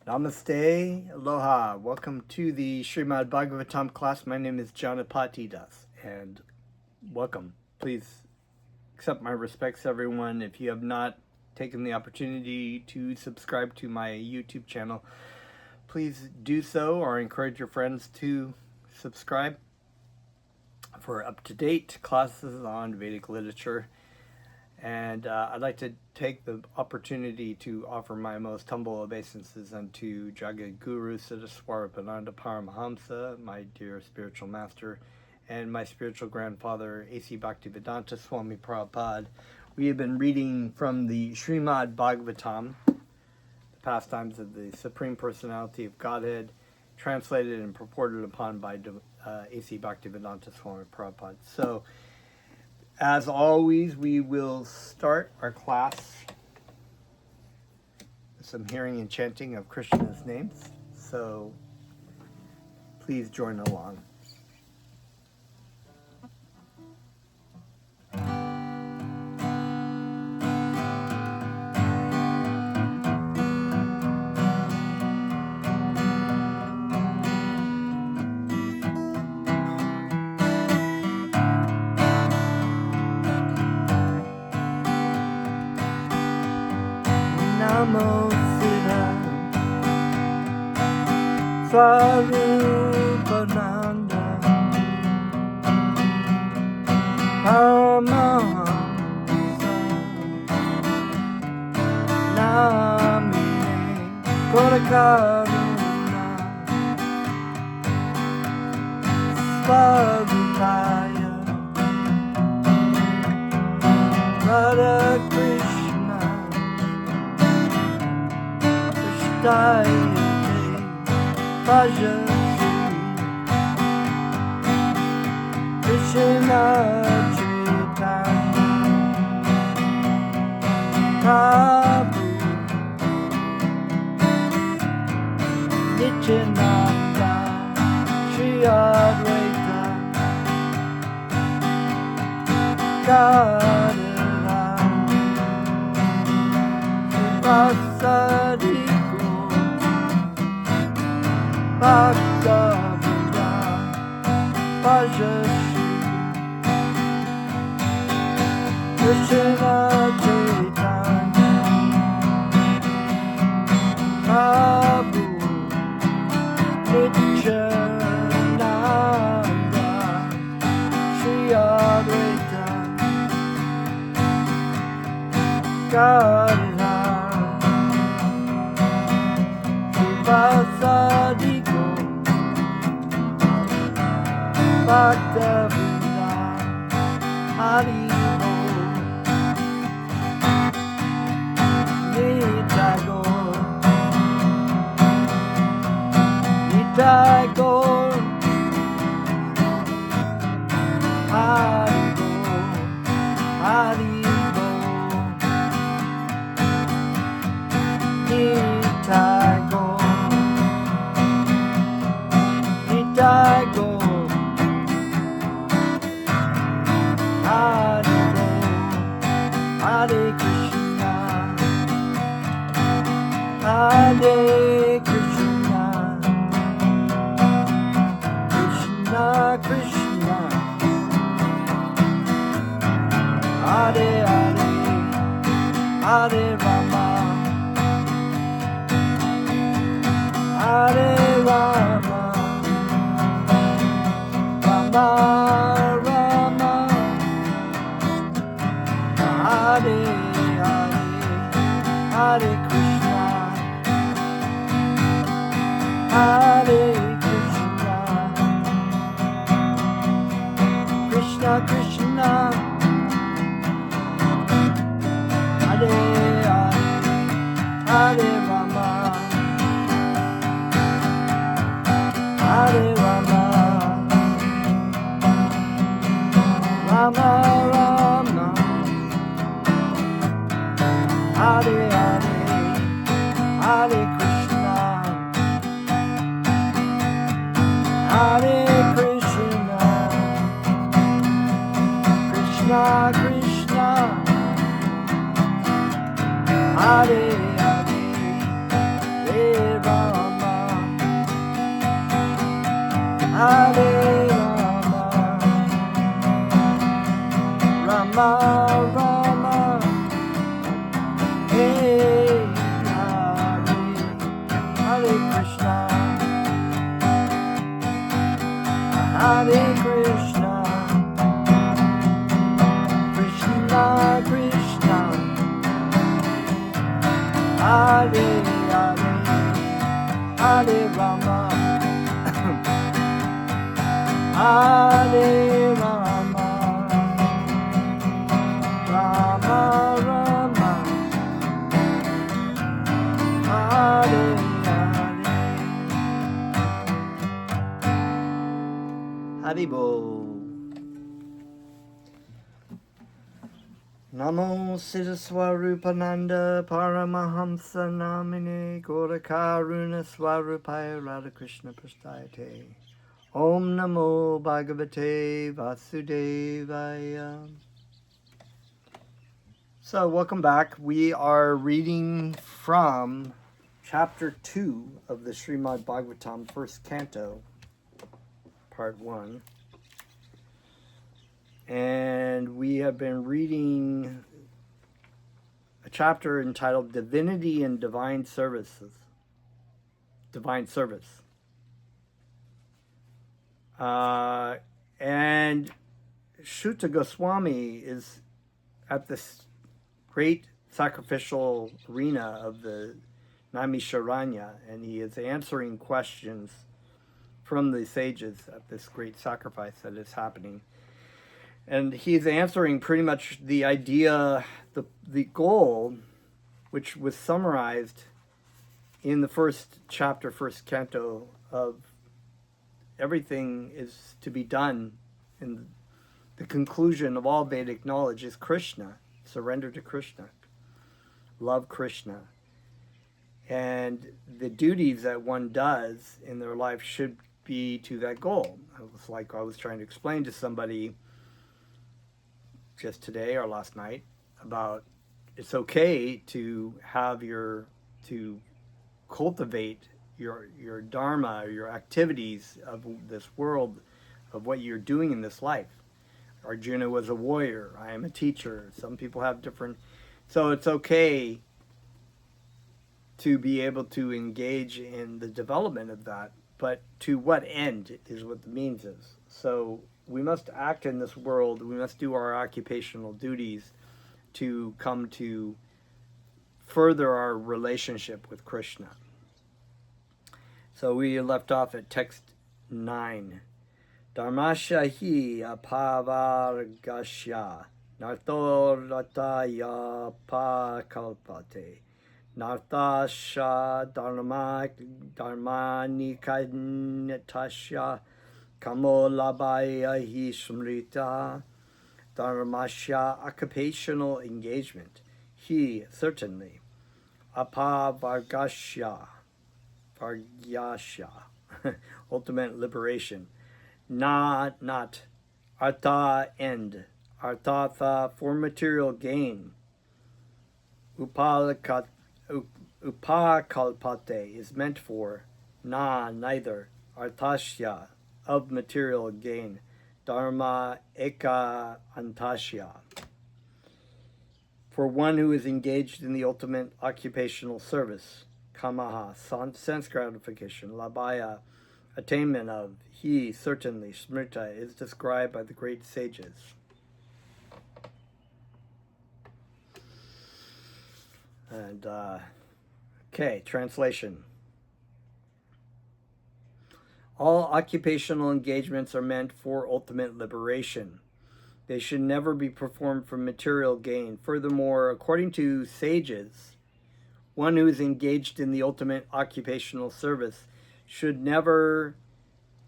Namaste, aloha. Welcome to the Srimad Bhagavatam class. My name is Janapati Das, and welcome. Please accept my respects, everyone. If you have not taken the opportunity to subscribe to my YouTube channel, please do so, or encourage your friends to subscribe for up-to-date classes on Vedic literature. And I'd like to take the opportunity to offer my most humble obeisances unto Jagat Guru Siddhaswarapananda Paramahamsa, my dear spiritual master, and my spiritual grandfather, A.C. Bhaktivedanta Swami Prabhupada. We have been reading from the Srimad Bhagavatam, the pastimes of the Supreme Personality of Godhead, translated and purported upon by A.C. Bhaktivedanta Swami Prabhupada. So, as always, we will start our class with some hearing and chanting of Krishna's names. So please join along. Namo Siddha Swarupananda Paramahamsa Namine Kodakaruna Swarupaya Radha Krishna Dayate Bhajati Krishna Chaitanya Prabhu Nityananda Shri Advaita Gadadhara Srivasadi Bhagavata Bhajashri Krishna Chaitanya Prabhu Nityananda Shri Advaita Gadadhara Srivasadi Bhakta-vrinda Hari-bo Nitai-gaur Nitai-gaur Hari-bo Hari-bo Nitai-gaur Nitai-gaur Hare Krishna, Hare Krishna, Krishna Krishna, Hare Hare, Hare Rama, Hare Rama, Rama Rama, Hare Hare, Hare Krishna, Hare Krishna, Krishna Krishna, Hare Hare, Hare Rama, Hare Rama, Rama Rama, Hare Hare, Hare Krishna, Hare Krishna, Krishna Krishna, Hare Hare, Hare Rama, Hare Rama, Rama Rama, Hare Hare. Haribo. Namo Siddhaswarupananda Paramahamsa Namine Gaurakaruna Swarupaya Radhakrishna Prasthayate. Om Namo Bhagavate Vasudevaya. So, welcome back. We are reading from chapter 2 of the Srimad Bhagavatam, first canto, part 1. And we have been reading a chapter entitled Divinity and Divine Services. Divine Service. And Shuta Goswami is at this great sacrificial arena of the Naimisharanya, and he is answering questions from the sages at this great sacrifice that is happening. And he's answering pretty much the idea, the goal, which was summarized in the first chapter, first canto, of everything is to be done. And the conclusion of all Vedic knowledge is Krishna, surrender to Krishna, love Krishna. And the duties that one does in their life should be to that goal. It was like I was trying to explain to somebody just today or last night about it's okay to have to cultivate your dharma, or your activities of this world, of what you're doing in this life. Arjuna was a warrior. I am a teacher. Some people have different, so it's okay to be able to engage in the development of that, but to what end is what the means is. So we must act in this world, we must do our occupational duties to come to further our relationship with Krishna. So we left off at text 9. Dharmasya hi apavargasya narthorataya pakalpate narthasya dharmanikanatasya Kamolabaya hi smrita. Dharmasya, occupational engagement. He, certainly. Apavargasya, vargyasya, ultimate liberation. Not. Artha, end. Arthatha, for material gain. Upakalpate is meant for. Neither. Arthasya, of material gain. Dharma eka antasya. For one who is engaged in the ultimate occupational service. Kamaha, sense gratification. Labhaya, attainment of. He, certainly. Smrita is described by the great sages. And, okay, translation. All occupational engagements are meant for ultimate liberation. They should never be performed for material gain. Furthermore, according to sages, one who is engaged in the ultimate occupational service should never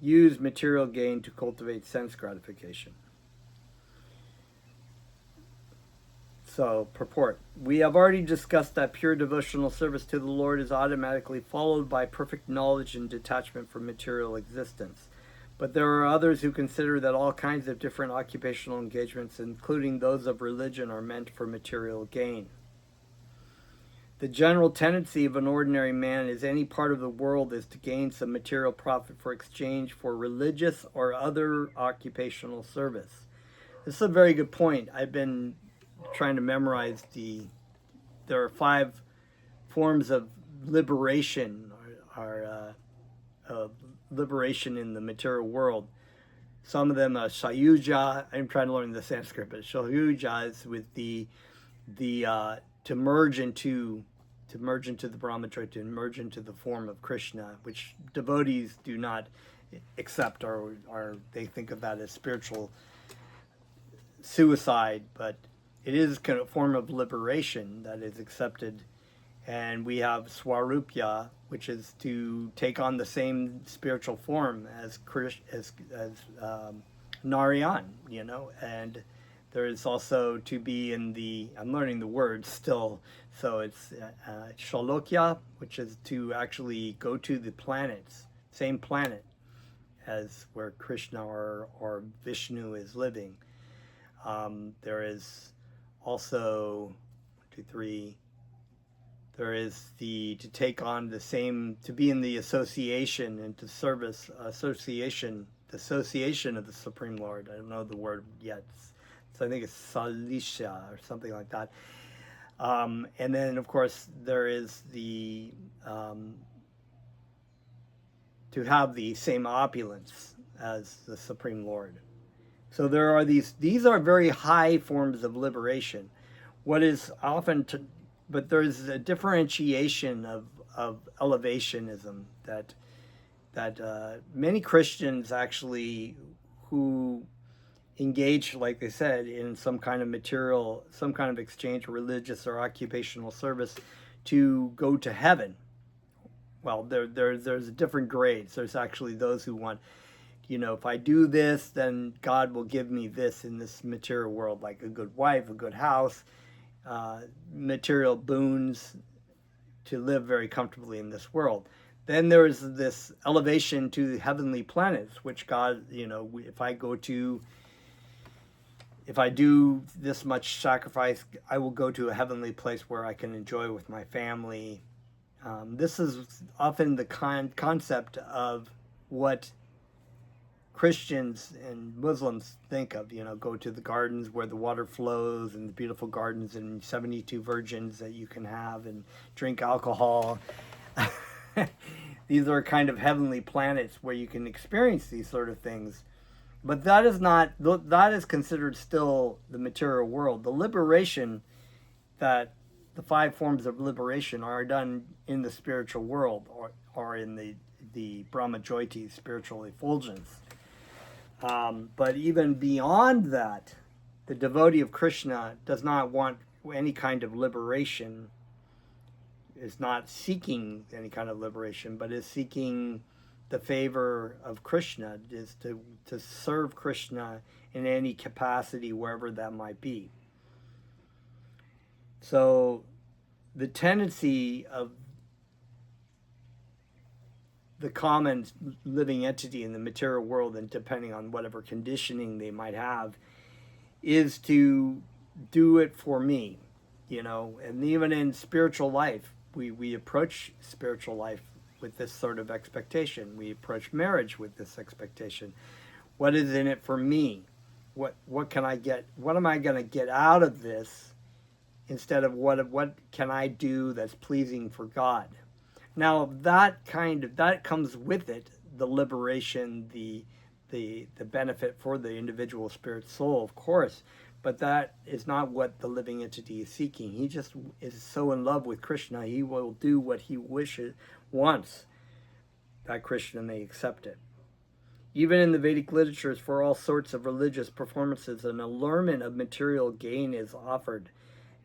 use material gain to cultivate sense gratification. So, purport. We have already discussed that pure devotional service to the Lord is automatically followed by perfect knowledge and detachment from material existence. But there are others who consider that all kinds of different occupational engagements, including those of religion, are meant for material gain. The general tendency of an ordinary man is any part of the world is to gain some material profit for exchange for religious or other occupational service. This is a very good point. I've been trying to memorize there are 5 forms of liberation, liberation in the material world. Some of them are sayuja. I'm trying to learn the Sanskrit, but sayuja is with the to merge into to merge into the Brahmajyoti, to merge into the form of Krishna, which devotees do not accept, or they think of that as spiritual suicide, but it is kind of a form of liberation that is accepted. And we have Swarupya, which is to take on the same spiritual form as Narayan, and there is also to be in the, I'm learning the words still, so it's Shalokya, which is to actually go to the planets, same planet as where Krishna or Vishnu is living. There is also, 1, 2, 3, there is to take on the same, to be in the association and to service, the association of the Supreme Lord. I don't know the word yet. So I think it's Salisha or something like that. And then, of course, there is the, to have the same opulence as the Supreme Lord. So there are these are very high forms of liberation. What is often, but there's a differentiation of elevationism that many Christians actually who engage, like they said, in some kind of material, some kind of exchange, religious or occupational service to go to heaven. Well, there's different grades. There's actually those who want, if I do this, then God will give me this in this material world, like a good wife, a good house, material boons to live very comfortably in this world. Then there is this elevation to the heavenly planets, which God, if I do this much sacrifice, I will go to a heavenly place where I can enjoy with my family. This is often the concept of what Christians and Muslims think of, go to the gardens where the water flows and the beautiful gardens and 72 virgins that you can have and drink alcohol. These are kind of heavenly planets where you can experience these sort of things. But that is considered still the material world. The liberation, that the 5 forms of liberation are done in the spiritual world, or in the Brahmajyoti, spiritual effulgence. But even beyond that, the devotee of Krishna does not want any kind of liberation, is not seeking any kind of liberation, but is seeking the favor of Krishna, is to serve Krishna in any capacity, wherever that might be. So the tendency of the common living entity in the material world, and depending on whatever conditioning they might have, is to do it for me, and even in spiritual life, we approach spiritual life with this sort of expectation. We approach marriage with this expectation. What is in it for me? What can I get? What am I going to get out of this, instead of what can I do that's pleasing for God? Now that comes with it the liberation, the benefit for the individual spirit soul, of course, but that is not what the living entity is seeking. He just is so in love with Krishna, he will do what he wants, that Krishna may accept it. Even in the Vedic literatures, for all sorts of religious performances, an allurement of material gain is offered.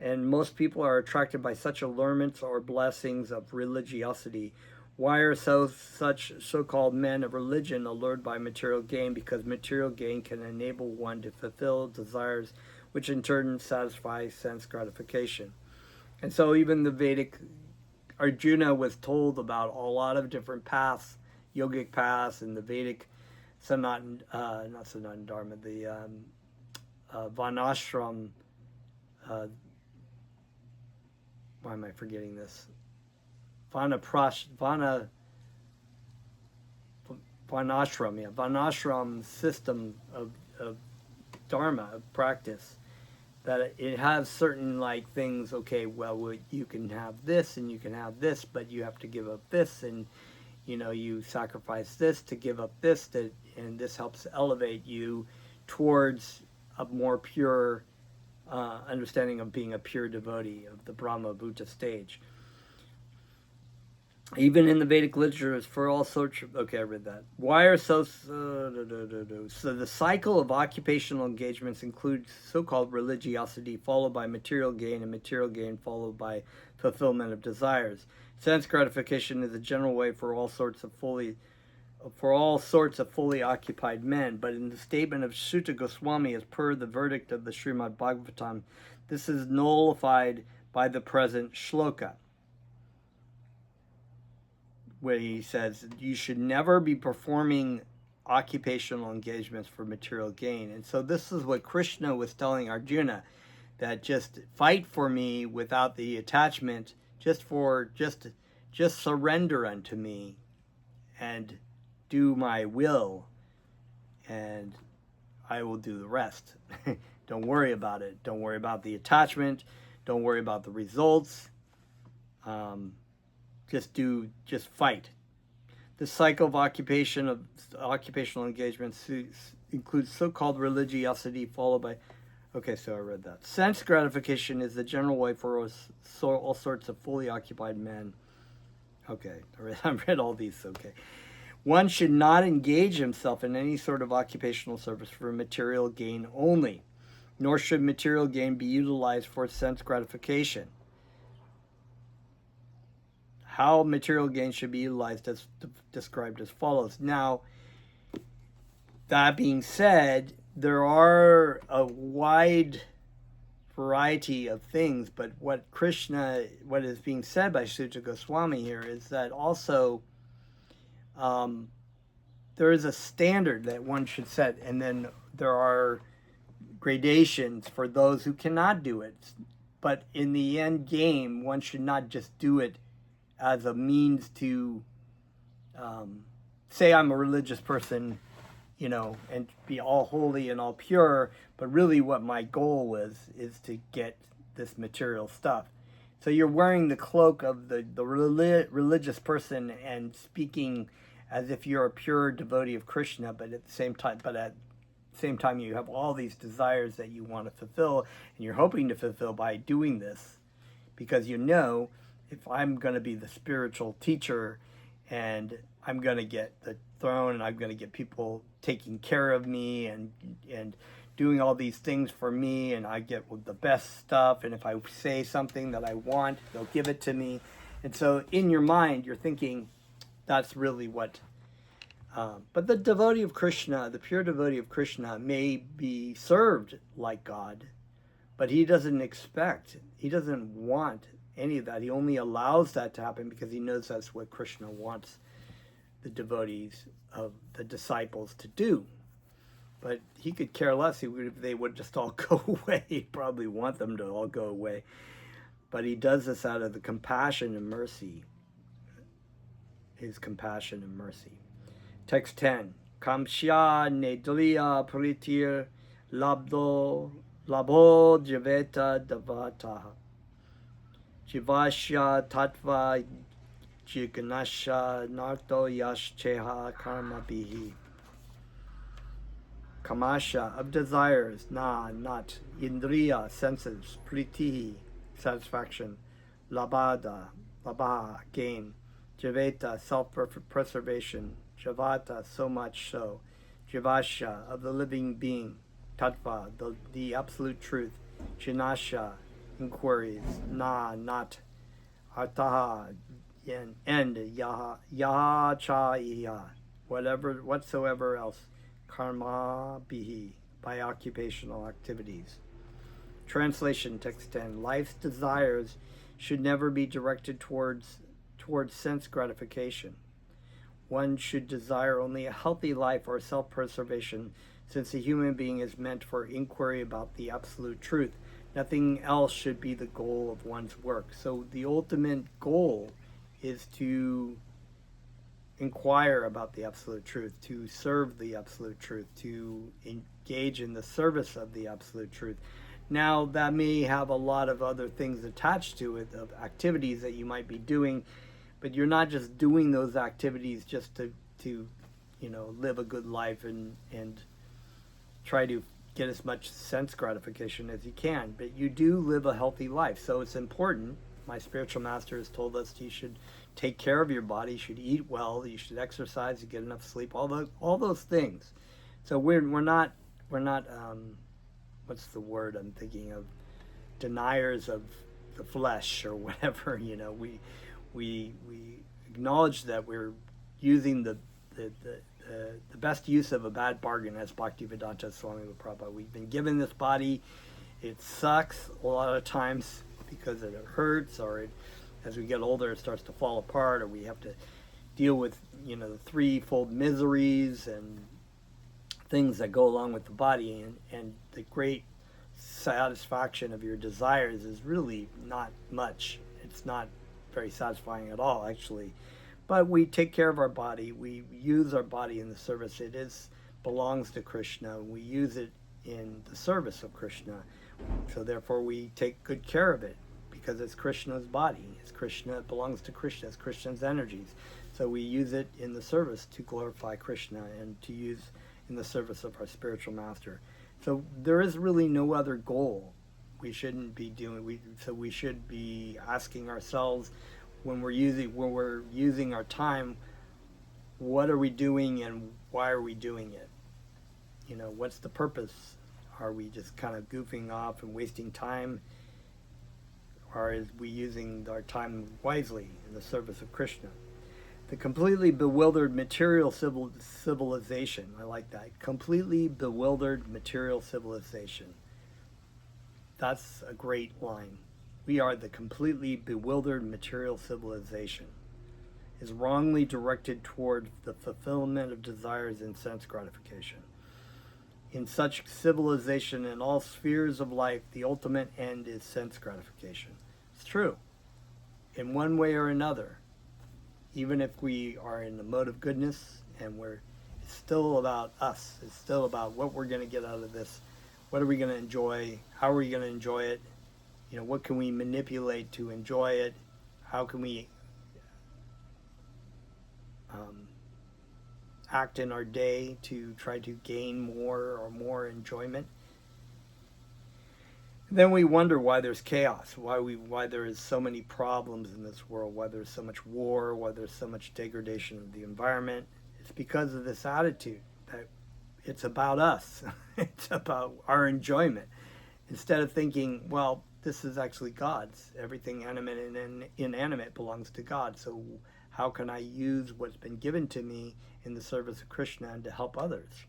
And most people are attracted by such allurements or blessings of religiosity. Why are such so-called men of religion allured by material gain? Because material gain can enable one to fulfill desires, which in turn satisfy sense gratification. And so even the Vedic Arjuna was told about a lot of different paths, yogic paths, and the Vedic not Sanatan Dharma, the Varnashram. Why am I forgetting this? Varnashram, Varnashram system of Dharma, of practice, that it has certain things. Okay, well, you can have this and you can have this, but you have to give up this, and you sacrifice this to give up this, and this helps elevate you towards a more pure understanding of being a pure devotee of the Brahma Bhuta stage. Even in the Vedic literature, is for all sorts of. Okay, I read that. Why are so the cycle of occupational engagements includes so-called religiosity, followed by material gain, and material gain followed by fulfillment of desires. Sense gratification is a general way for all sorts of fully occupied men. But in the statement of Sutta Goswami, as per the verdict of the Srimad Bhagavatam, this is nullified by the present shloka, where he says you should never be performing occupational engagements for material gain. And so this is what Krishna was telling Arjuna, that just fight for me without the attachment, just surrender unto me and do my will, and I will do the rest. Don't worry about it. Don't worry about the attachment. Don't worry about the results. Just fight. The cycle of occupational engagements includes so-called religiosity, followed by. Okay, so I read that. Sense gratification is the general way for all sorts of fully occupied men. Okay, I read all these. Okay. One should not engage himself in any sort of occupational service for material gain only, nor should material gain be utilized for sense gratification. How material gain should be utilized is described as follows. Now, that being said, there are a wide variety of things, but what is being said by Sutta Goswami here is that also there is a standard that one should set, and then there are gradations for those who cannot do it. But in the end game, one should not just do it as a means to say I'm a religious person, and be all holy and all pure, but really what my goal is to get this material stuff. So you're wearing the cloak of the religious person and speaking as if you're a pure devotee of Krishna, but at the same time you have all these desires that you want to fulfill, and you're hoping to fulfill by doing this, because if I'm going to be the spiritual teacher and I'm going to get the throne and I'm going to get people taking care of me and doing all these things for me, and I get the best stuff, and if I say something that I want, they'll give it to me. And so in your mind, you're thinking that's really what... but the devotee of Krishna, the pure devotee of Krishna, may be served like God, but he doesn't want any of that. He only allows that to happen because he knows that's what Krishna wants the devotees of the disciples to do. But he could care less if they would just all go away. He'd probably want them to all go away. But he does this out of the compassion and mercy. His compassion and mercy. Text 10. Kamshya nedliya pritir labho javeta davataha. Jivasya tattva jignasya narto yashcheha karma bihi. Kamasha, of desires, not. Indriya, senses. Pritihi, satisfaction. Labha, gain. Javeta, self-preservation. Javata, so much so. Jivasya, of the living being. Tattva, the absolute truth. Jinasya, inquiries. Not. Artaha, end. Yaha cha iya, whatsoever else. Karma bihi, by occupational activities. Translation, text 10. Life's desires should never be directed towards sense gratification. One should desire only a healthy life or self-preservation, since a human being is meant for inquiry about the absolute truth. Nothing else should be the goal of one's work. So the ultimate goal is to inquire about the absolute truth, to serve the absolute truth, to engage in the service of the absolute truth. Now, that may have a lot of other things attached to it, of activities that you might be doing, but you're not just doing those activities just to live a good life and try to get as much sense gratification as you can, but you do live a healthy life. So it's important. My spiritual master has told us you should take care of your body. You should eat well. You should exercise. You get enough sleep. All those things. So we're not what's the word I'm thinking of? Deniers of the flesh or whatever. We acknowledge that we're using the best use of a bad bargain, as Bhaktivedanta Swami Prabhupada. We've been given this body. It sucks a lot of times because it hurts, or as we get older, it starts to fall apart, or we have to deal with the threefold miseries and things that go along with the body, and the great satisfaction of your desires is really not much. It's not very satisfying at all, actually. But we take care of our body. We use our body in the service. It belongs to Krishna. We use it in the service of Krishna. So therefore we take good care of it because it's Krishna's body. It belongs to Krishna. It's Krishna's energies. So we use it in the service to glorify Krishna and to use in the service of our spiritual master. So there is really no other goal we shouldn't be doing. So we should be asking ourselves, when we're using our time, what are we doing and why are we doing it? What's the purpose? Are we just kind of goofing off and wasting time? Or is we using our time wisely in the service of Krishna? The completely bewildered material civilization. I like that. Completely bewildered material civilization. That's a great line. We are the completely bewildered material civilization. Is wrongly directed toward the fulfillment of desires and sense gratification. In such civilization, in all spheres of life, the ultimate end is sense gratification. It's true. In one way or another, even if we are in the mode of goodness and it's still about us. It's still about what we're going to get out of this. What are we going to enjoy? How are we going to enjoy it? What can we manipulate to enjoy it? How can we act in our day to try to gain more enjoyment? Then we wonder why there's chaos, why there is so many problems in this world, why there's so much war, why there's so much degradation of the environment. It's because of this attitude that it's about us. It's about our enjoyment. Instead of thinking, well, this is actually God's. Everything animate and inanimate belongs to God. So how can I use what's been given to me in the service of Krishna and to help others?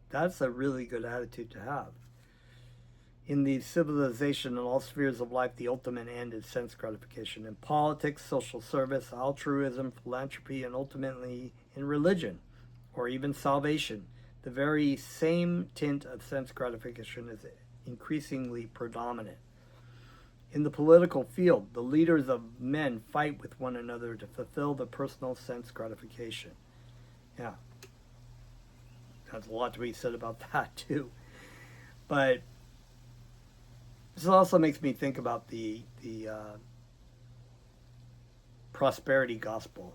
That's a really good attitude to have. In the civilization and all spheres of life, the ultimate end is sense gratification. In politics, social service, altruism, philanthropy, and ultimately in religion, or even salvation, the very same tint of sense gratification is increasingly predominant. In the political field, the leaders of men fight with one another to fulfill the personal sense gratification. Yeah, there's a lot to be said about that too. But this also makes me think about the prosperity gospel.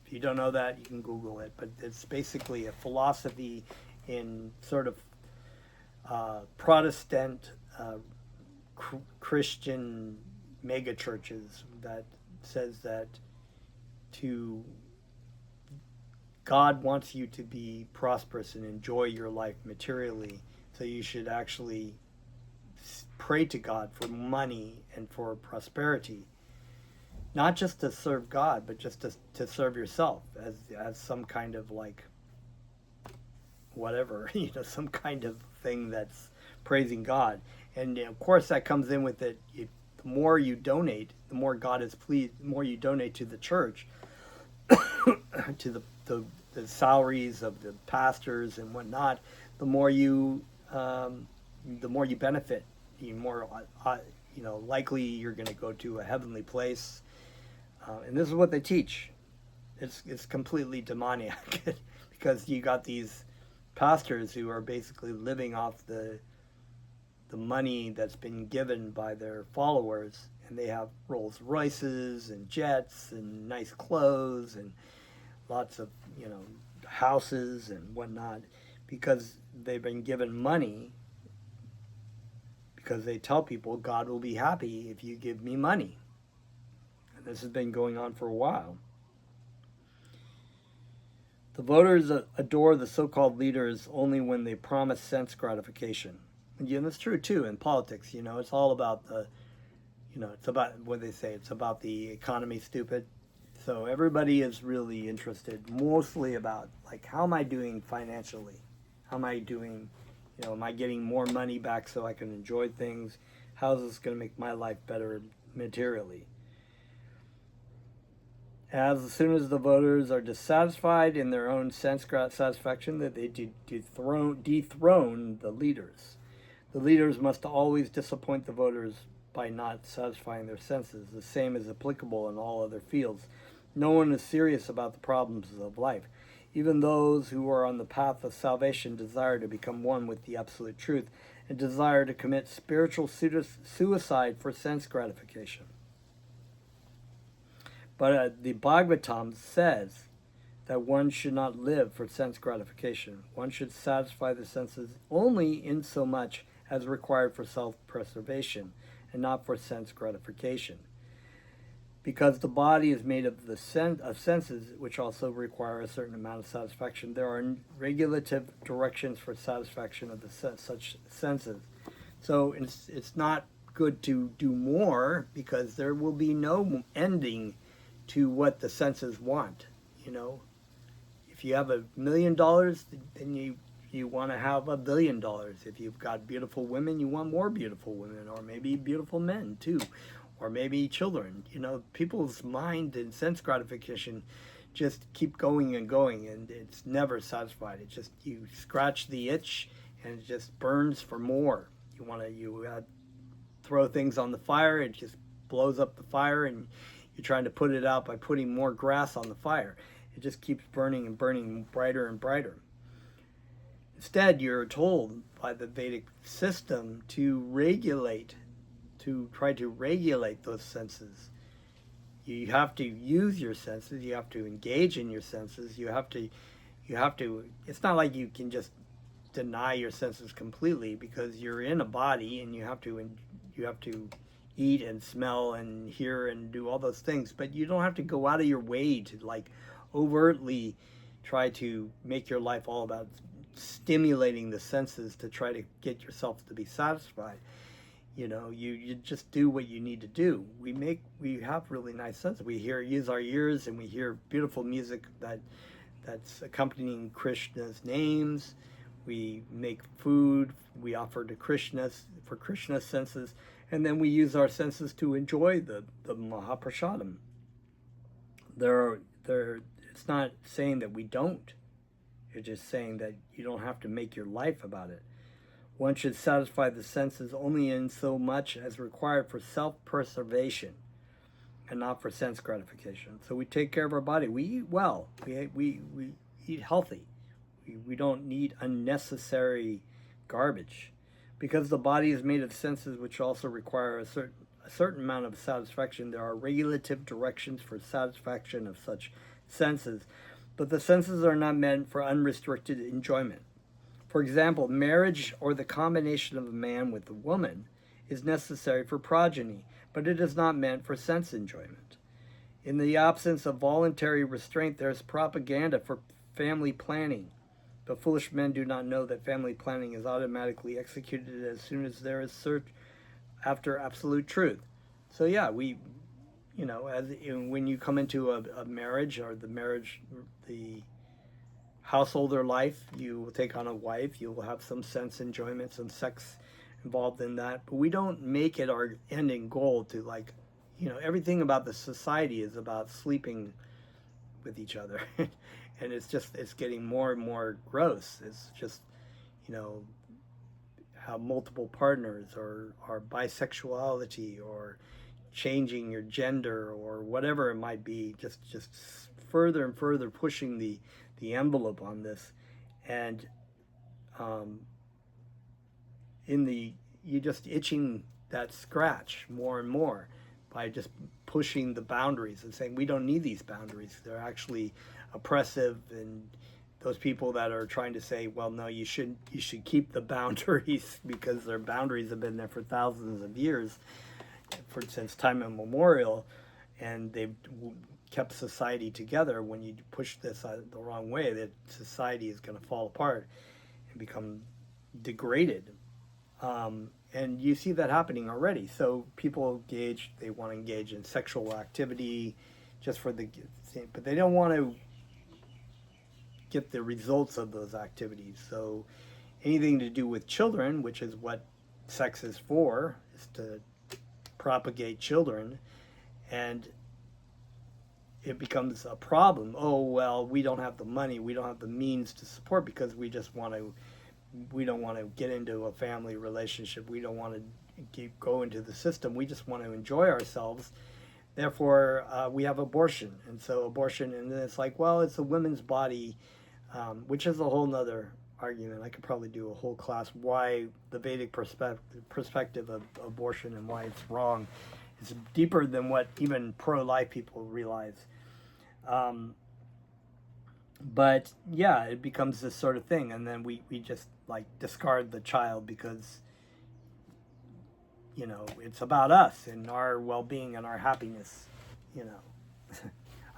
If you don't know that, you can Google it. But it's basically a philosophy in sort of Protestant Christian mega churches that says that God wants you to be prosperous and enjoy your life materially, so you should actually pray to God for money and for prosperity, not just to serve God, but just to serve yourself as some kind of like whatever, some kind of thing that's praising God. And of course that comes in with it. The more you donate, the more God is pleased. The more you donate to the church, to the salaries of the pastors and whatnot, the more you benefit. The more likely you're going to go to a heavenly place. And this is what they teach. It's completely demoniac because you got these pastors who are basically living off the money that's been given by their followers, and they have Rolls Royces and jets and nice clothes and lots of houses and whatnot because they've been given money, because they tell people God will be happy if you give me money. This has been going on for a while. The voters adore the so-called leaders only when they promise sense gratification. And that's true too in politics. It's all about it's about what they say. It's about the economy, stupid. So everybody is really interested mostly about, like, how am I doing financially? How am I doing, am I getting more money back so I can enjoy things? How is this going to make my life better materially? As soon as the voters are dissatisfied in their own sense satisfaction, that they dethrone the leaders. The leaders must always disappoint the voters by not satisfying their senses. The same is applicable in all other fields. No one is serious about the problems of life. Even those who are on the path of salvation desire to become one with the absolute truth and desire to commit spiritual suicide for sense gratification. But the Bhagavatam says that one should not live for sense gratification. One should satisfy the senses only in so much as required for self-preservation and not for sense gratification. Because the body is made of senses, which also require a certain amount of satisfaction, there are regulative directions for satisfaction of such senses. So it's not good to do more, because there will be no ending to what the senses want. If you have $1 million, then you want to have $1 billion. If you've got beautiful women, you want more beautiful women, or maybe beautiful men too, or maybe children. People's mind and sense gratification just keep going and going, and it's never satisfied. It's just, you scratch the itch and it just burns for more. You throw things on the fire, it just blows up the fire, and you're trying to put it out by putting more grass on the fire. It just keeps burning and burning brighter and brighter. Instead, you're told by the Vedic system to try to regulate those senses. You have to use your senses. You have to engage in your senses. You have to. It's not like you can just deny your senses completely, because you're in a body and you have to eat and smell and hear and do all those things, but you don't have to go out of your way to, like, overtly try to make your life all about stimulating the senses to try to get yourself to be satisfied. You just do what you need to do. We have really nice senses. We use our ears, and we hear beautiful music that's accompanying Krishna's names. We make food, we offer to Krishna for Krishna's senses, and then we use our senses to enjoy the Mahaprasadam. It's not saying that we don't. It's just saying that you don't have to make your life about it. One should satisfy the senses only in so much as required for self-preservation and not for sense gratification. So we take care of our body. We eat well. We eat healthy. We don't need unnecessary garbage. Because the body is made of senses which also require a certain amount of satisfaction, there are regulative directions for satisfaction of such senses. But the senses are not meant for unrestricted enjoyment. For example, marriage, or the combination of a man with a woman, is necessary for progeny, but it is not meant for sense enjoyment. In the absence of voluntary restraint, there is propaganda for family planning. But foolish men do not know that family planning is automatically executed as soon as there is search after absolute truth. So yeah, when you come into a marriage, or the householder life, you will take on a wife, you will have some sense enjoyment, some sex involved in that. But we don't make it our ending goal to, like, everything about the society is about sleeping with each other. And it's getting more and more gross. It's just, have multiple partners, or bisexuality, or changing your gender, or whatever it might be, just further and further pushing the envelope on this. And you're just itching that scratch more and more by just pushing the boundaries and saying we don't need these boundaries. They're actually oppressive, and those people that are trying to say, well, no, you should keep the boundaries, because their boundaries have been there for thousands of years, since time immemorial, and they've kept society together. When you push this the wrong way, that society is going to fall apart and become degraded. And you see that happening already. So people they want to engage in sexual activity just for but they don't want to get the results of those activities. So anything to do with children, which is what sex is for, is to propagate children, and it becomes a problem. Oh, well, we don't have the money, we don't have the means to support, because we don't want to get into a family relationship, we don't want to go into the system, we just want to enjoy ourselves. Therefore, we have abortion. And so abortion, and then it's like, well, it's a woman's body, which is a whole nother argument. I could probably do a whole class why the Vedic perspective of abortion and why it's wrong. It's deeper than what even pro-life people realize. But yeah, it becomes this sort of thing, and then we just like discard the child because, you know, it's about us and our well-being and our happiness. You know,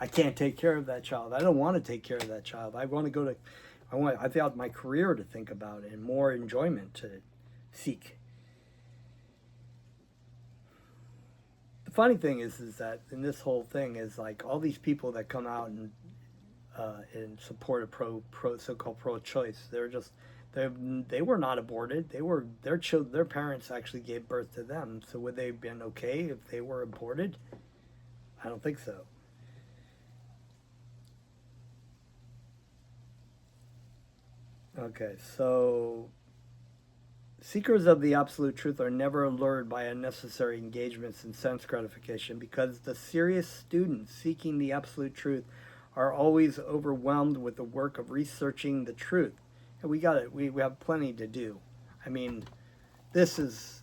I can't take care of that child. I don't want to take care of that child. I thought my career to think about and more enjoyment to seek. The funny thing is that in this whole thing is like all these people that come out and in support of so-called pro-choice, they were not aborted. Their parents actually gave birth to them. So would they have been okay if they were aborted? I don't think so. Okay, so seekers of the absolute truth are never allured by unnecessary engagements in sense gratification, because the serious students seeking the absolute truth are always overwhelmed with the work of researching the truth. And we have plenty to do. I mean, this is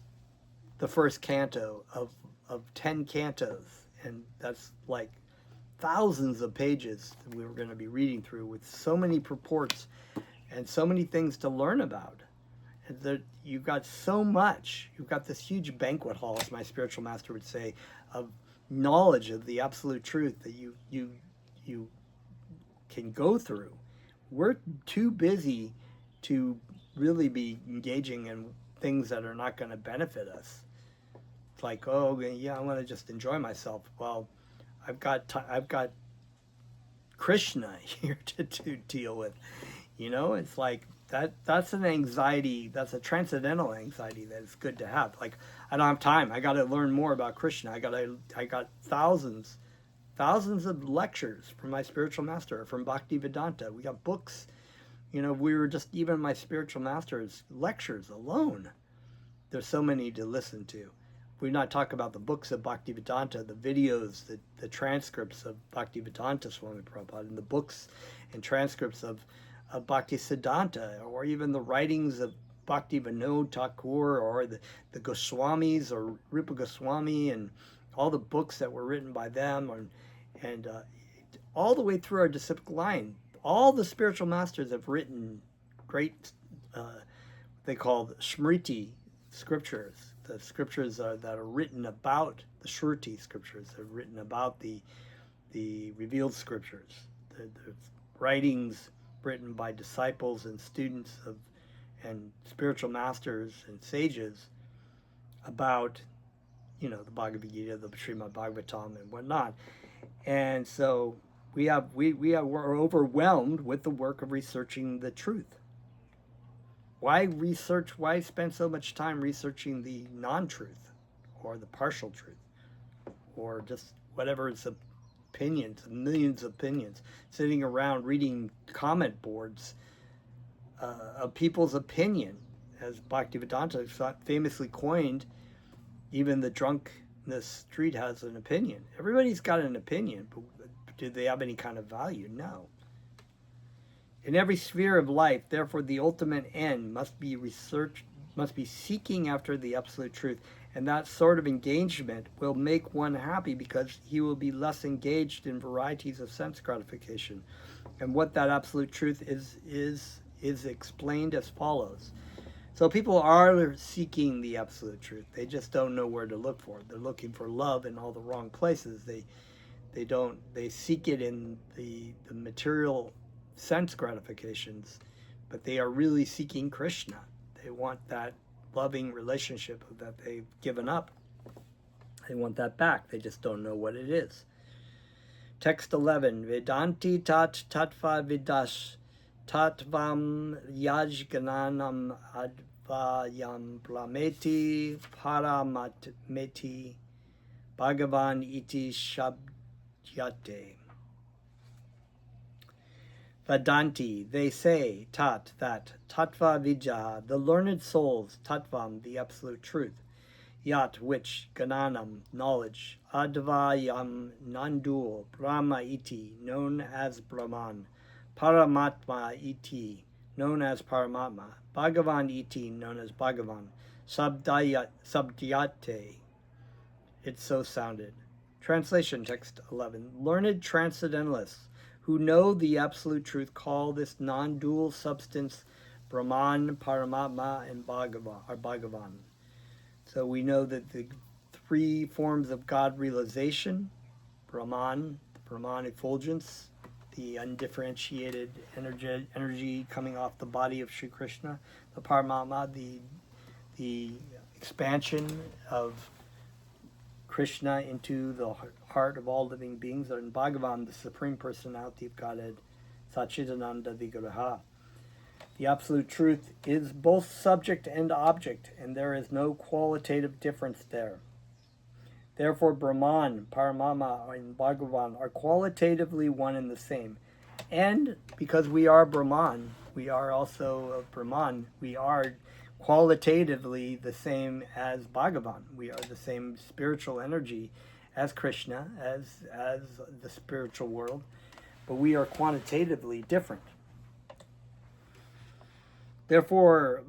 the first canto of 10 cantos, and that's like thousands of pages that we were going to be reading through, with so many purports and so many things to learn about. And that you've got so much. You've got this huge banquet hall, as my spiritual master would say, of knowledge of the absolute truth that you can go through. We're too busy to really be engaging in things that are not going to benefit us. It's like, oh yeah, I want to just enjoy myself. Well, I've got Krishna here to deal with. You know, it's like that's an anxiety, that's a transcendental anxiety that is good to have. Like, I don't have time. I got to learn more about Krishna. I got thousands of lectures from my spiritual master, from Bhaktivedanta. We got books. You know, we were just, even my spiritual master's lectures alone, there's so many to listen to. We not talk about the books of Bhaktivedanta, the videos, the transcripts of Bhaktivedanta Swami Prabhupada, and the books and transcripts of Bhaktisiddhanta, or even the writings of Bhakti Vinod Thakur, or the Goswamis, or Rupa Goswami, and all the books that were written by them, and all the way through our disciplic line. All the spiritual masters have written great, they call Smriti scriptures. The scriptures that are written about the Shruti scriptures, are written about the revealed scriptures. The writings written by disciples and students of and spiritual masters and sages about, you know, the Bhagavad Gita, the Srimad Bhagavatam, and whatnot. And so we're overwhelmed with the work of researching the truth. Why spend so much time researching the non-truth, or the partial truth, or just whatever is opinions, millions of opinions, sitting around reading comment boards of people's opinion, as Bhaktivedanta famously coined. Even the drunk in the street has an opinion. Everybody's got an opinion, but do they have any kind of value? No. In every sphere of life, therefore, the ultimate end must be seeking after the absolute truth. And that sort of engagement will make one happy, because he will be less engaged in varieties of sense gratification. And what that absolute truth is explained as follows. So people are seeking the absolute truth. They just don't know where to look for it. They're looking for love in all the wrong places. They seek it in the material sense gratifications, but they are really seeking Krishna. They want that loving relationship that they've given up. They want that back. They just don't know what it is. Text 11. Vedanti tat tatva vidash tatvam yajgananam advayam plameti paramatmeti Bhagavan iti shabdyate. Vedanti, they say, tat, that, tattva vidya, the learned souls, tattvam, the absolute truth, yat, which, gananam, knowledge, advayam, non-dual, brahma iti, known as Brahman, paramatma iti, known as Paramatma, Bhagavan iti, known as Bhagavan, sabdyate, it so sounded. Translation, text 11. Learned transcendentalists who know the absolute truth call this non-dual substance Brahman, Paramatma, and Bhagavan. So we know that the three forms of God realization, Brahman, the Brahman effulgence, the undifferentiated energy coming off the body of Sri Krishna, the Paramatma, the expansion of Krishna into the heart of all living beings, and Bhagavan, the Supreme Personality of Godhead, Satchidananda Vigraha. The Absolute Truth is both subject and object, and there is no qualitative difference there. Therefore, Brahman, Paramatma, and Bhagavan are qualitatively one and the same. And because we are Brahman, we are also of Brahman, we are qualitatively the same as Bhagavan. We are the same spiritual energy as Krishna, as the spiritual world, but we are quantitatively different. Therefore,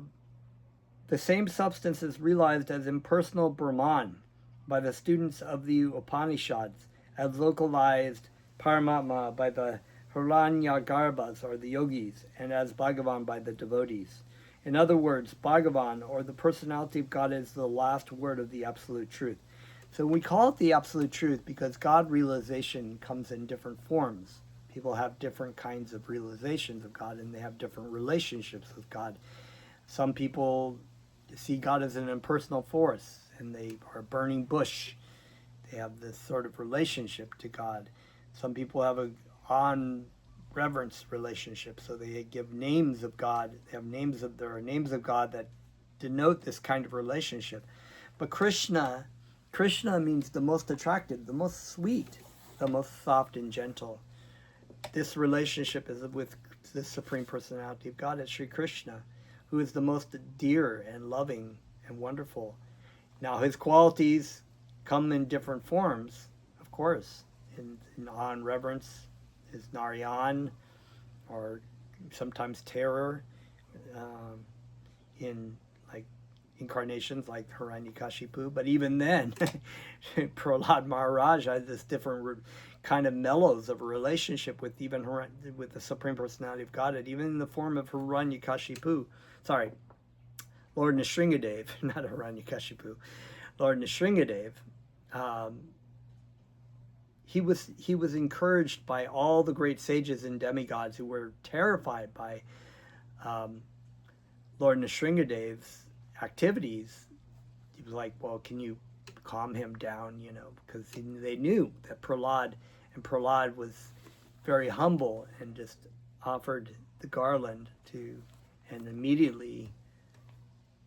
the same substance is realized as impersonal Brahman by the students of the Upanishads, as localized Paramatma by the Hiranyagarbhas, or the yogis, and as Bhagavan by the devotees. In other words, Bhagavan, or the personality of God, is the last word of the Absolute Truth. So we call it the Absolute Truth because God realization comes in different forms. People have different kinds of realizations of God, and they have different relationships with God. Some people see God as an impersonal force, and they are a burning bush. They have this sort of relationship to God. Some people have a reverence relationship, so they give names of God. There are names of God that denote this kind of relationship. But Krishna means the most attractive, the most sweet, the most soft and gentle. This relationship is with the Supreme Personality of God, as Sri Krishna, who is the most dear and loving and wonderful. Now, his qualities come in different forms, of course, in on reverence, is Narayan, or sometimes terror, in like incarnations like Hiranyakashipu. But even then, Prahlad Maharaj has this different kind of mellows of a relationship with with the Supreme Personality of Godhead, even in the form of Hiranyakashipu. Sorry, Lord Nrsingadev, not Hiranyakashipu. Lord Nrsingadev. He was encouraged by all the great sages and demigods who were terrified by Lord Nrsingadev's activities. He was like, well, can you calm him down, because they knew that Prahlad was very humble and just offered the garland and immediately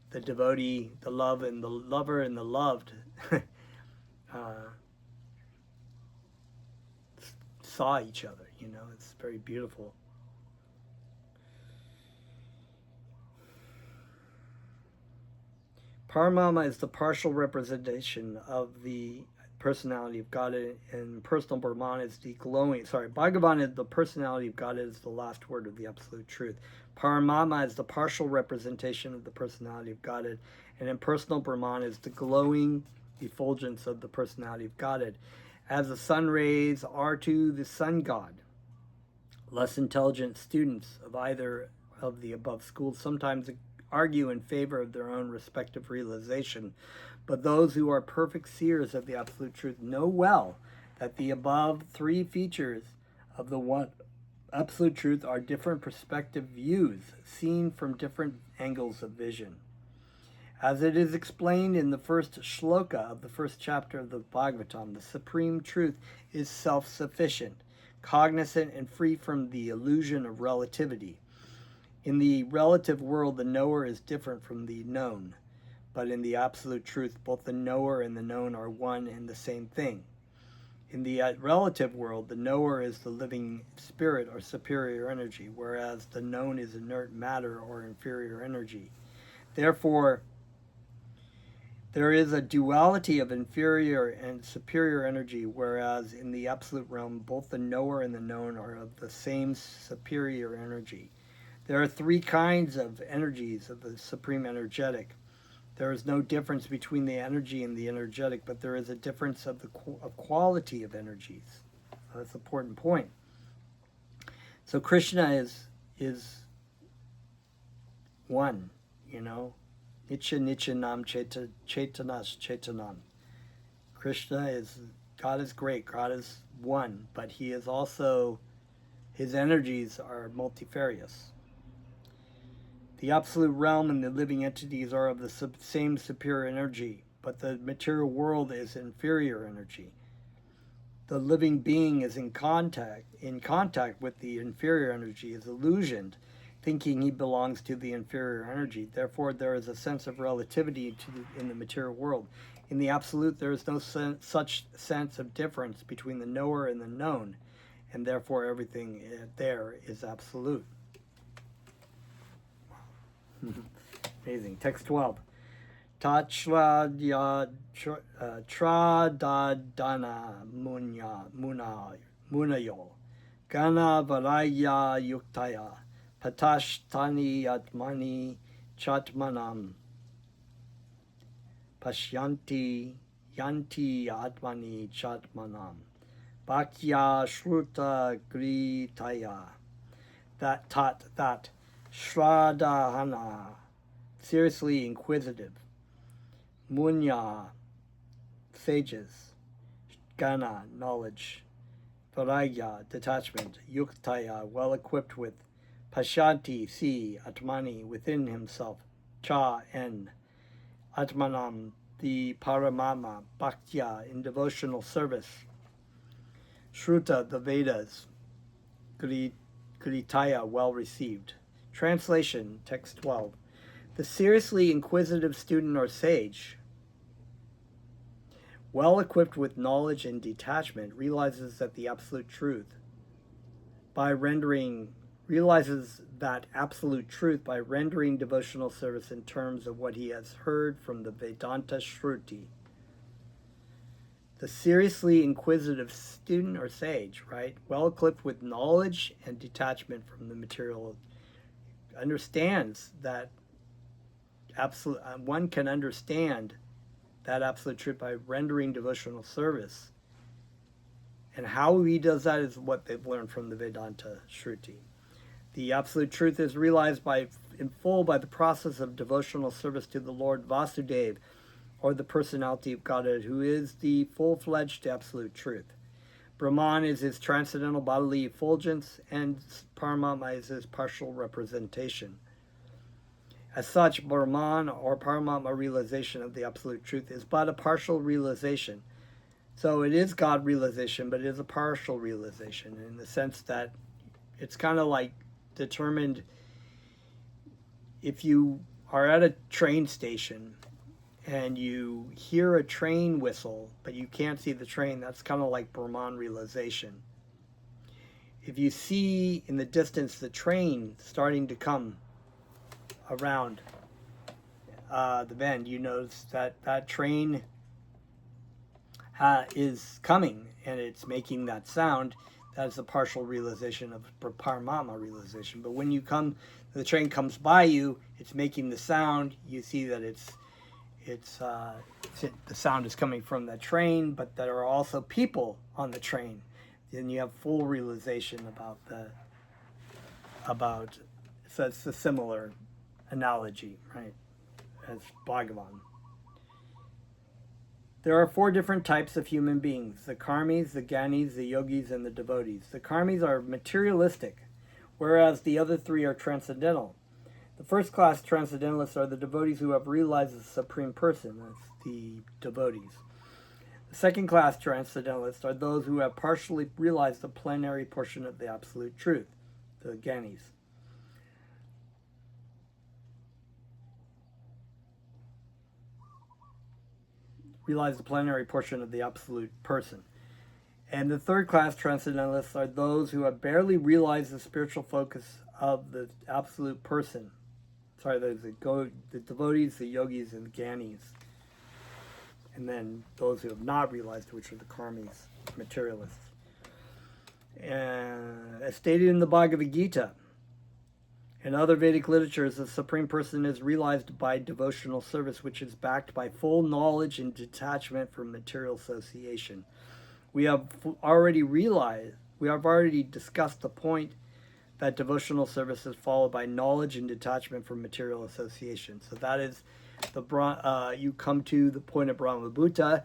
the devotee, the love and the lover and the loved saw each other. It's very beautiful. Paramatma is the partial representation of the personality of God, and personal Brahman is the glowing. Bhagavan is the personality of God, is the last word of the Absolute Truth. Paramatma is the partial representation of the personality of Godhead, and impersonal Brahman is the glowing effulgence of the personality of Godhead. As the sun rays are to the sun god, less intelligent students of either of the above schools sometimes argue in favor of their own respective realization, but those who are perfect seers of the absolute truth know well that the above three features of the one absolute truth are different perspective views seen from different angles of vision. As it is explained in the first shloka of the first chapter of the Bhagavatam, the supreme truth is self-sufficient, cognizant, and free from the illusion of relativity. In the relative world, the knower is different from the known, but in the absolute truth, both the knower and the known are one and the same thing. In the relative world, the knower is the living spirit or superior energy, whereas the known is inert matter or inferior energy. Therefore, there is a duality of inferior and superior energy, whereas in the absolute realm, both the knower and the known are of the same superior energy. There are three kinds of energies of the supreme energetic. There is no difference between the energy and the energetic, but there is a difference of the quality of energies. That's an important point. So Krishna is one, you know. Nitya Nityanam Chaitanas Chaitanam. Krishna is, God is great, God is one, but he is also, his energies are multifarious. The absolute realm and the living entities are of the same superior energy, but the material world is inferior energy. The living being is in contact with the inferior energy, is illusioned, thinking he belongs to the inferior energy. Therefore, there is a sense of relativity in the material world. In the absolute, there is no such sense of difference between the knower and the known, and therefore everything there is absolute. Amazing. Text 12. Tachradya tradadana munayo gana varaya yuktaya patashtani atmani chatmanam pashyanti yanti atmani chatmanam bhaktya shruta gritaya. That Shradahana, seriously inquisitive, Munya, sages, Gana, knowledge, Varagya, detachment, Yuktaya, well equipped with, Pashanti, see, Atmani, within himself, Cha, and Atmanam, the Paramama, Bhaktya, in devotional service, Shruta, the Vedas, Gritaya, well received. Translation, text 12. The seriously inquisitive student or sage, well equipped with knowledge and detachment, realizes that absolute truth by rendering devotional service in terms of what he has heard from the Vedanta Shruti. The seriously inquisitive student or sage, right, well equipped with knowledge and detachment from the material, understands that one can understand that absolute truth by rendering devotional service. And how he does that is what they've learned from the Vedanta Shruti. The absolute truth is realized in full by the process of devotional service to the Lord Vasudeva, or the personality of Godhead, who is the full-fledged absolute truth. Brahman is his transcendental bodily effulgence, and Paramatma is his partial representation. As such, Brahman or Paramatma realization of the absolute truth is but a partial realization. So it is God realization, but it is a partial realization in the sense that it's kind of like determined. If you are at a train station and you hear a train whistle, but you can't see the train, that's kind of like Brahman realization. If you see in the distance the train starting to come around the bend, you notice that train is coming and it's making that sound. That is a partial realization of Paramatma realization. But when the train comes by you, it's making the sound. You see that the sound is coming from the train, but there are also people on the train. Then you have full realization so it's a similar analogy, right, as Bhagavan. There are 4 different types of human beings: the karmis, the gyanis, the yogis, and the devotees. The karmis are materialistic, whereas the other 3 are transcendental. The first class transcendentalists are the devotees who have realized the Supreme Person. That's the devotees. The second class transcendentalists are those who have partially realized the plenary portion of the Absolute Truth, the gyanis. Realize the plenary portion of the Absolute Person. And the third class transcendentalists are those who have barely realized the spiritual focus of the Absolute Person. Sorry, there's the devotees, the yogis, and the gyanis. And then those who have not realized, which are the karmis, materialists. As stated in the Bhagavad Gita and other Vedic literatures, the Supreme Person is realized by devotional service, which is backed by full knowledge and detachment from material association. We have already discussed the point that devotional service is followed by knowledge and detachment from material association. So that is you come to the point of Brahmabhuta.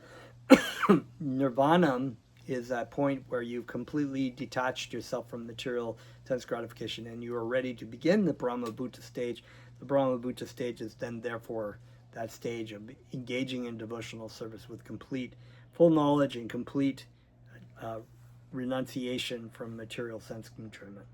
Nirvana is that point where you've completely detached yourself from material sense gratification and you are ready to begin the Brahmabhuta stage. The Brahmabhuta stage is then therefore that stage of engaging in devotional service with full knowledge and complete renunciation from material sense enjoyment.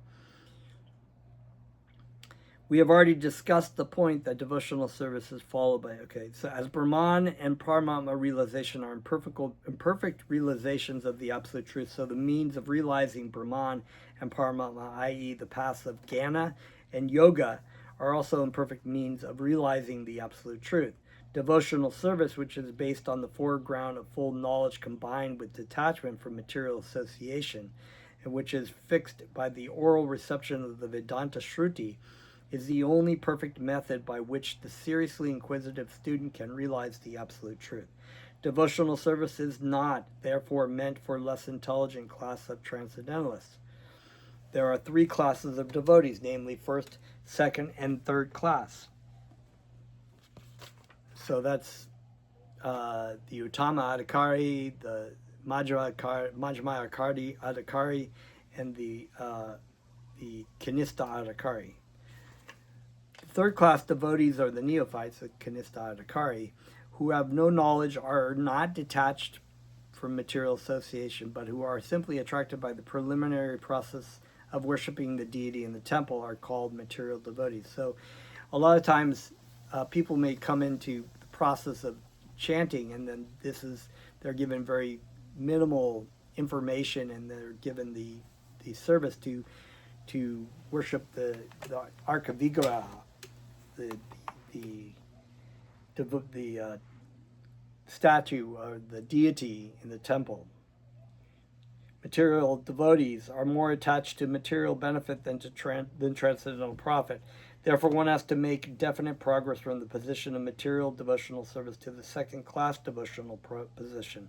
We have already discussed the point that devotional service is followed by, so as Brahman and Paramatma realization are imperfect realizations of the Absolute Truth, so the means of realizing Brahman and Paramatma, i.e. the paths of Jnana and Yoga, are also imperfect means of realizing the Absolute Truth. Devotional service, which is based on the foreground of full knowledge combined with detachment from material association, and which is fixed by the oral reception of the Vedanta Shruti, is the only perfect method by which the seriously inquisitive student can realize the Absolute Truth. Devotional service is not, therefore, meant for less intelligent class of transcendentalists. There are 3 classes of devotees, namely first, second, and third class. So that's the Uttama Adhikari, the Majjhima Adhikari, and the Kanista Adhikari. Third class devotees are the neophytes, the Kanista Adhikari, who have no knowledge, are not detached from material association, but who are simply attracted by the preliminary process of worshiping the deity in the temple, are called material devotees. So a lot of times people may come into the process of chanting, and then they're given very minimal information, and they're given the service to worship the Arka Vigraha, the statue or the deity in the temple. Material devotees are more attached to material benefit than transcendental profit. Therefore, one has to make definite progress from the position of material devotional service to the second class devotional position.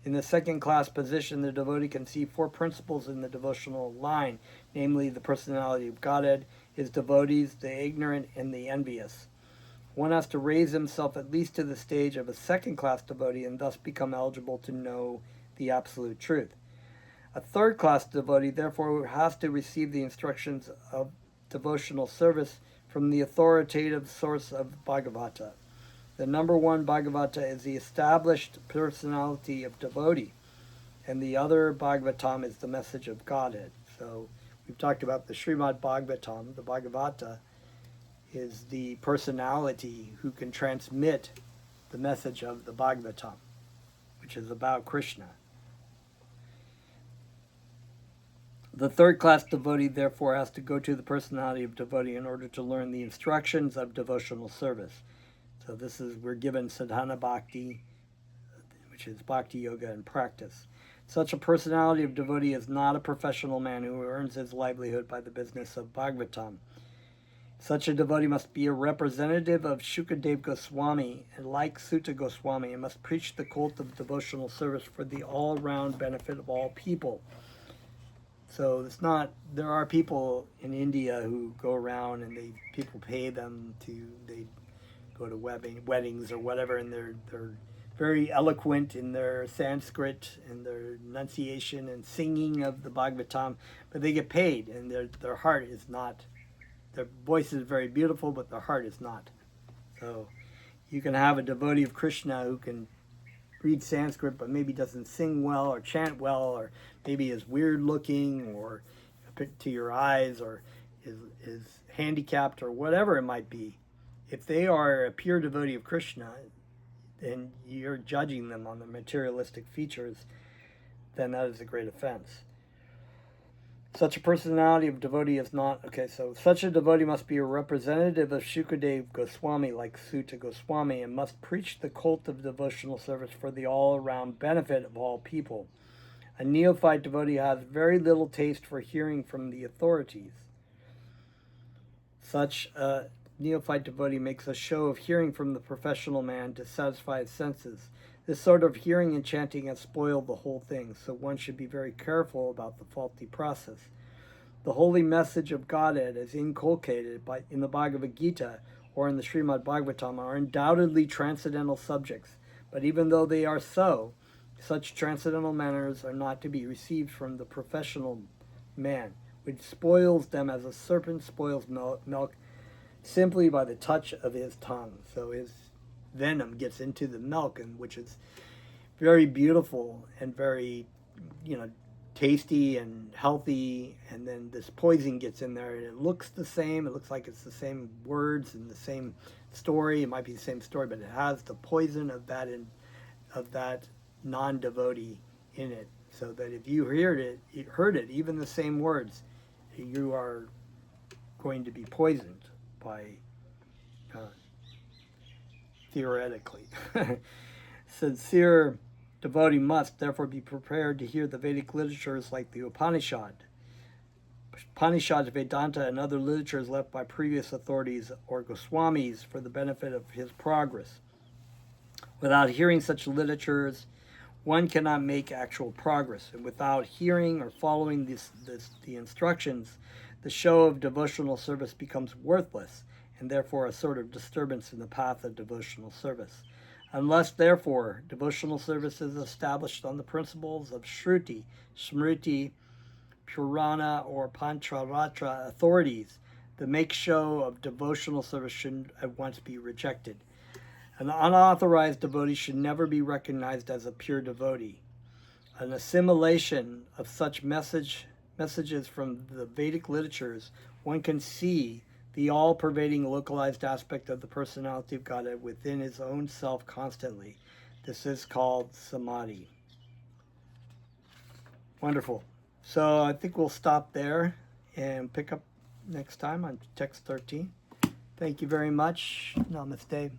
In the second class position, the devotee can see 4 principles in the devotional line, namely the personality of Godhead, his devotees, the ignorant, and the envious. One has to raise himself at least to the stage of a second class devotee and thus become eligible to know the Absolute Truth. A third class devotee therefore has to receive the instructions of devotional service from the authoritative source of Bhagavata. The number 1 Bhagavata is the established personality of devotee, and the other Bhagavatam is the message of Godhead. So we've talked about the Srimad Bhagavatam. The Bhagavata is the personality who can transmit the message of the Bhagavatam, which is about Krishna. The third class devotee therefore has to go to the personality of devotee in order to learn the instructions of devotional service. So we're given sadhana bhakti, which is bhakti yoga and practice. Such a personality of devotee is not a professional man who earns his livelihood by the business of Bhagavatam. Such a devotee must be a representative of Shukadev Goswami, and like Sutta Goswami, and must preach the cult of devotional service for the all-round benefit of all people. So it's not. There are people in India who go around and people pay them they go to weddings or whatever, and they're very eloquent in their Sanskrit and their enunciation and singing of the Bhagavatam, but they get paid, and their heart is not. Their voice is very beautiful, but their heart is not. So you can have a devotee of Krishna who can read Sanskrit, but maybe doesn't sing well or chant well, or maybe is weird looking or to your eyes, or is handicapped, or whatever it might be. If they are a pure devotee of Krishna, and you're judging them on the materialistic features, then that is a great offense. Such a personality of devotee is not... Okay, so such a devotee must be a representative of Shukadev Goswami, like Suta Goswami, and must preach the cult of devotional service for the all-around benefit of all people. A neophyte devotee has very little taste for hearing from the authorities. Such a neophyte devotee makes a show of hearing from the professional man to satisfy his senses. This sort of hearing and chanting has spoiled the whole thing, so one should be very careful about the faulty process. The holy message of Godhead, as inculcated in the Bhagavad Gita or in the Srimad Bhagavatam, are undoubtedly transcendental subjects, but even though they are so, such transcendental manners are not to be received from the professional man, which spoils them as a serpent spoils milk simply by the touch of his tongue. So his venom gets into the milk, and which is very beautiful and very, tasty and healthy, and then this poison gets in there, and it looks the same. It looks like it's the same words and the same story. It might be the same story, but it has the poison of that non-devotee in it, so that if you heard it, even the same words, you are going to be poisoned by theoretically. Sincere devotee must therefore be prepared to hear the Vedic literatures like the Upanishads, Vedanta, and other literatures left by previous authorities or Goswamis for the benefit of his progress. Without hearing such literatures, one cannot make actual progress, and without hearing or following the instructions, the show of devotional service becomes worthless, and therefore a sort of disturbance in the path of devotional service. Unless, therefore, devotional service is established on the principles of Shruti, Smriti, Purana, or Pancharatra authorities, the make show of devotional service should at once be rejected. An unauthorized devotee should never be recognized as a pure devotee. An assimilation of such messages from the Vedic literatures, one can see the all-pervading localized aspect of the personality of Godhead within his own self constantly. This is called samadhi. Wonderful. So I think we'll stop there and pick up next time on text 13. Thank you very much. Namaste.